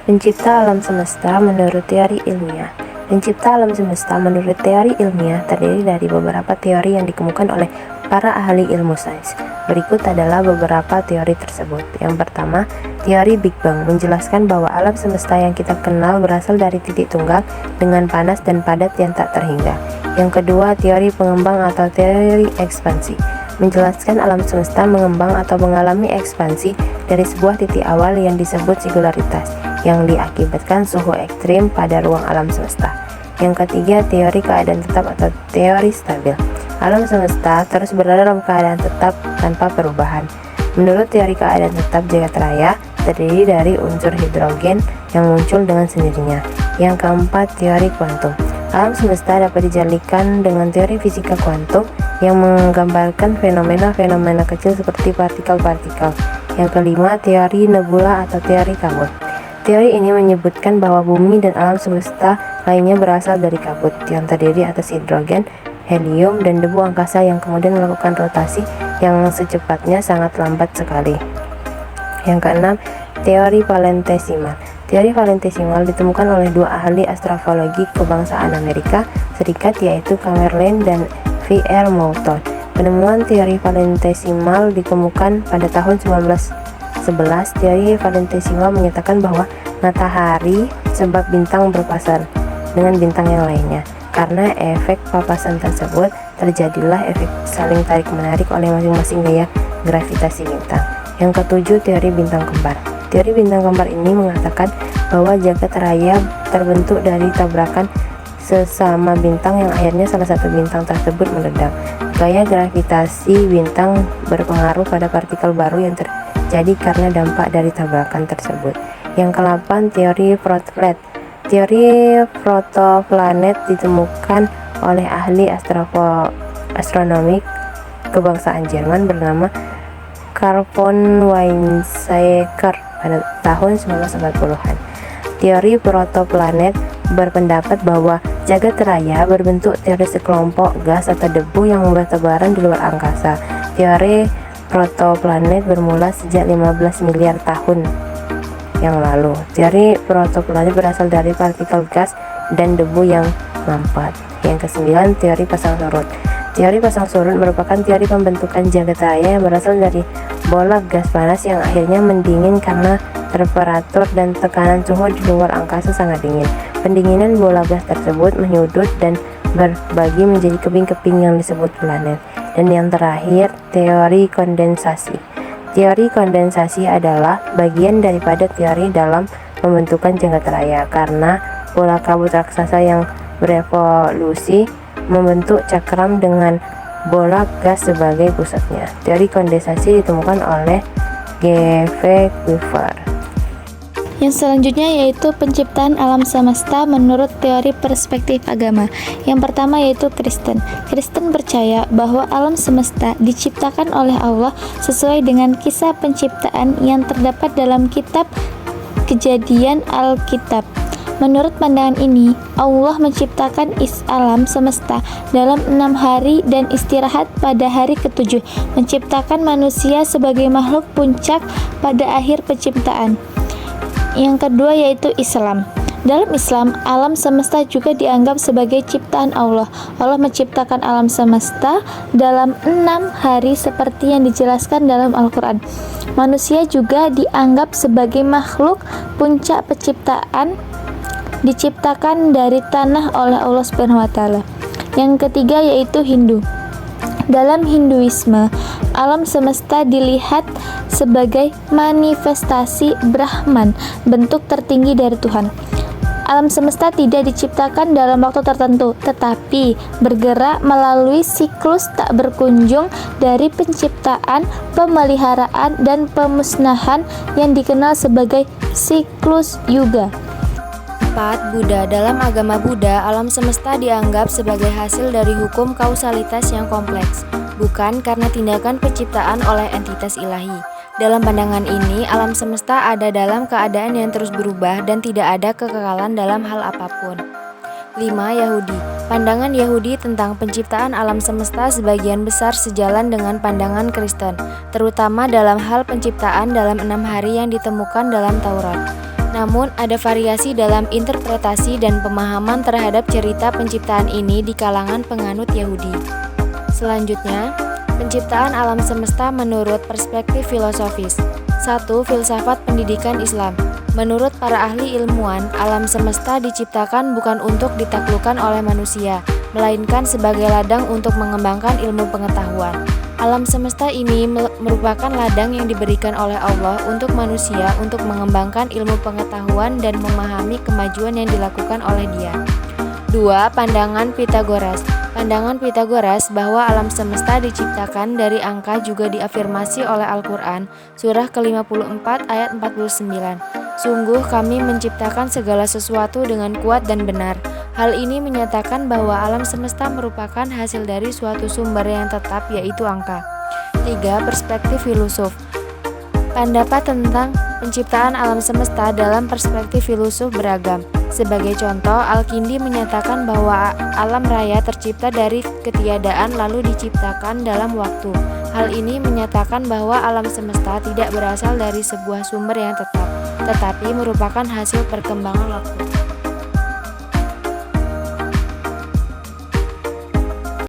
Pencipta alam semesta menurut teori ilmiah. Pencipta alam semesta menurut teori ilmiah terdiri dari beberapa teori yang dikemukakan oleh para ahli ilmu sains. Berikut adalah beberapa teori tersebut. Yang pertama, teori Big Bang menjelaskan bahwa alam semesta yang kita kenal berasal dari titik tunggal dengan panas dan padat yang tak terhingga. Yang kedua, teori pengembang atau teori ekspansi menjelaskan alam semesta mengembang atau mengalami ekspansi dari sebuah titik awal yang disebut singularitas yang diakibatkan suhu ekstrim pada ruang alam semesta. Yang ketiga, teori keadaan tetap atau teori stabil. Alam semesta terus berada dalam keadaan tetap tanpa perubahan. Menurut teori keadaan tetap jagat raya terdiri dari unsur hidrogen yang muncul dengan sendirinya. Yang keempat, teori kuantum. Alam semesta dapat dijadikan dengan teori fisika kuantum yang menggambarkan fenomena-fenomena kecil seperti partikel-partikel. Yang kelima, teori nebula atau teori kabut. Teori ini menyebutkan bahwa bumi dan alam semesta lainnya berasal dari kabut yang terdiri atas hidrogen, helium, dan debu angkasa yang kemudian melakukan rotasi yang secepatnya sangat lambat sekali. Yang keenam, teori valentesimal. Teori valentesimal ditemukan oleh dua ahli astrofologi kebangsaan Amerika Serikat yaitu Chamberlain dan V.R. Moulton. Penemuan teori valentesimal ditemukan pada tahun 1911. Teori valentesimal menyatakan bahwa matahari sebab bintang berpapasan dengan bintang yang lainnya. Karena efek papasan tersebut, terjadilah efek saling tarik-menarik oleh masing-masing gaya gravitasi bintang. Yang ketujuh, teori bintang kembar. Teori bintang kembar ini mengatakan bahwa jagat raya terbentuk dari tabrakan sesama bintang yang akhirnya salah satu bintang tersebut meledak. Gaya gravitasi bintang berpengaruh pada partikel baru yang terjadi karena dampak dari tabrakan tersebut. Yang ke-8, teori protoplat. Teori protoplanet ditemukan oleh ahli astronomi kebangsaan Jerman bernama Carl von Weizsäcker pada tahun 1940-an. Teori protoplanet berpendapat bahwa jagat raya berbentuk dari sekelompok gas atau debu yang bertebaran di luar angkasa. Teori protoplanet bermula sejak 15 miliar tahun yang lalu. Teori protoplanet berasal dari partikel gas dan debu yang mampet. Yang ke-9, teori pasang surut. Teori pasang surut merupakan teori pembentukan jagat raya yang berasal dari bola gas panas yang akhirnya mendingin karena temperatur dan tekanan suhu di luar angkasa sangat dingin. Pendinginan bola gas tersebut menyudut dan berbagi menjadi keping-keping yang disebut planet. Dan yang terakhir, teori kondensasi. Teori kondensasi adalah bagian daripada teori dalam pembentukan jagat raya karena bola kabut raksasa yang berevolusi membentuk cakram dengan bola gas sebagai pusatnya. Teori kondensasi ditemukan oleh G.V. Kuiper. Yang selanjutnya yaitu penciptaan alam semesta menurut teori perspektif agama. Yang pertama yaitu Kristen. Kristen percaya bahwa alam semesta diciptakan oleh Allah sesuai dengan kisah penciptaan yang terdapat dalam kitab Kejadian Alkitab. Menurut pandangan ini, Allah menciptakan alam semesta dalam 6 hari dan istirahat pada hari ke-7, menciptakan manusia sebagai makhluk puncak pada akhir penciptaan. Yang kedua yaitu Islam. Dalam Islam, alam semesta juga dianggap sebagai ciptaan Allah. Allah menciptakan alam semesta dalam 6 hari seperti yang dijelaskan dalam Al-Quran. Manusia juga dianggap sebagai makhluk puncak penciptaan, diciptakan dari tanah oleh Allah Subhanahu wa taala. Yang ketiga yaitu Hindu. Dalam Hinduisme, alam semesta dilihat sebagai manifestasi Brahman, bentuk tertinggi dari Tuhan. Alam semesta tidak diciptakan dalam waktu tertentu, tetapi bergerak melalui siklus tak berkunjung dari penciptaan, pemeliharaan, dan pemusnahan yang dikenal sebagai siklus yuga. 4. Buddha. Dalam agama Buddha, alam semesta dianggap sebagai hasil dari hukum kausalitas yang kompleks, bukan karena tindakan penciptaan oleh entitas ilahi. Dalam pandangan ini, alam semesta ada dalam keadaan yang terus berubah dan tidak ada kekekalan dalam hal apapun. 5. Yahudi. Pandangan Yahudi tentang penciptaan alam semesta sebagian besar sejalan dengan pandangan Kristen, terutama dalam hal penciptaan dalam 6 hari yang ditemukan dalam Taurat. Namun, ada variasi dalam interpretasi dan pemahaman terhadap cerita penciptaan ini di kalangan penganut Yahudi. Selanjutnya, penciptaan alam semesta menurut perspektif filosofis. 1. Filsafat pendidikan Islam. Menurut para ahli ilmuwan, alam semesta diciptakan bukan untuk ditaklukkan oleh manusia, melainkan sebagai ladang untuk mengembangkan ilmu pengetahuan. Alam semesta ini merupakan ladang yang diberikan oleh Allah untuk manusia untuk mengembangkan ilmu pengetahuan dan memahami kemajuan yang dilakukan oleh Dia. 2. Pandangan Pitagoras. Pandangan Pitagoras bahwa alam semesta diciptakan dari angka juga diafirmasi oleh Al-Quran, surah ke-54 ayat 49. Sungguh kami menciptakan segala sesuatu dengan kuat dan benar. Hal ini menyatakan bahwa alam semesta merupakan hasil dari suatu sumber yang tetap, yaitu angka. 3. Perspektif filosof. Pendapat tentang penciptaan alam semesta dalam perspektif filosof beragam. Sebagai contoh, Al-Kindi menyatakan bahwa alam raya tercipta dari ketiadaan lalu diciptakan dalam waktu. Hal ini menyatakan bahwa alam semesta tidak berasal dari sebuah sumber yang tetap, tetapi merupakan hasil perkembangan waktu.